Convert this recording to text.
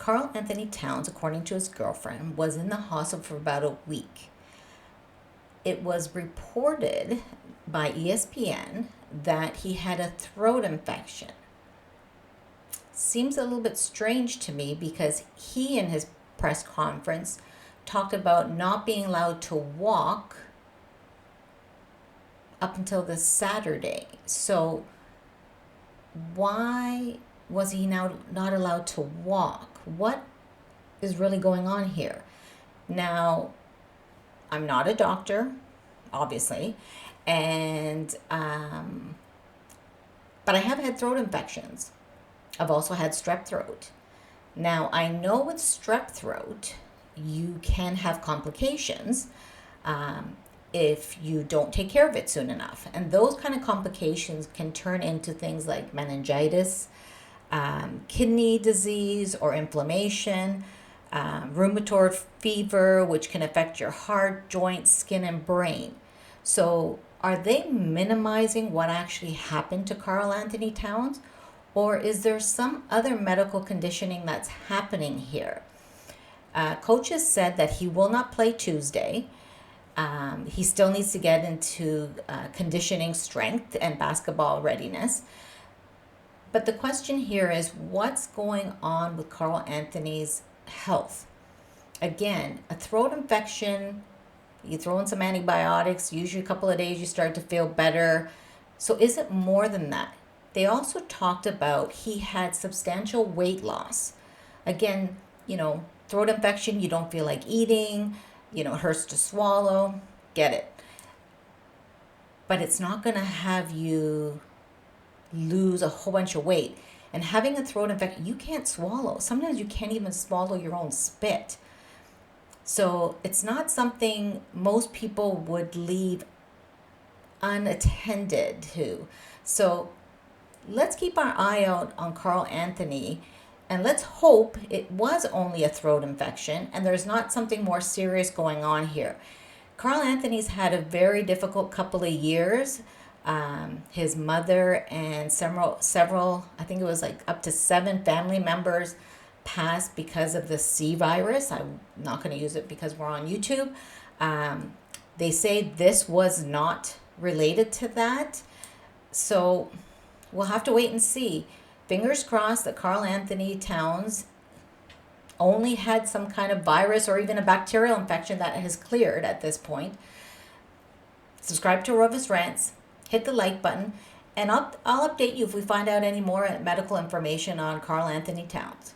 Karl Anthony Towns, according to his girlfriend, was in the hospital for about a week. It was reported by ESPN that he had a throat infection. Seems a little bit strange to me because he, in his press conference, talked about not being allowed to walk up until this Saturday. So why was he now not allowed to walk? What is really going on here? Now, I'm not a doctor, obviously, and but I have had throat infections. I've also had strep throat. Now, I know with strep throat, you can have complications if you don't take care of it soon enough. And those kind of complications can turn into things like meningitis, kidney disease or inflammation, rheumatoid fever, which can affect your heart, joints, skin, and brain. So are they minimizing what actually happened to Karl Anthony Towns? Or is there some other medical conditioning that's happening here? Coaches said that he will not play Tuesday. He still needs to get into conditioning strength and basketball readiness. But the question here is, what's going on with Karl Anthony's health? Again, a throat infection, you throw in some antibiotics, usually a couple of days you start to feel better. So is it more than that? They also talked about he had substantial weight loss. Again, throat infection, you don't feel like eating, it hurts to swallow, get it. But it's not going to have you lose a whole bunch of weight. And having a throat infection, you can't swallow. Sometimes you can't even swallow your own spit. So it's not something most people would leave unattended to. So let's keep our eye out on Karl Anthony, and let's hope it was only a throat infection and there's not something more serious going on here. Karl Anthony's had a very difficult couple of years. His mother and several, I think it was like up to 7 family members passed because of the C virus. I'm not going to use it because we're on YouTube. They say this was not related to that. So we'll have to wait and see. Fingers crossed that Karl Anthony Towns only had some kind of virus or even a bacterial infection that has cleared at this point. Subscribe to Rovis Rants, hit the like button, and I'll update you if we find out any more medical information on Karl Anthony Towns.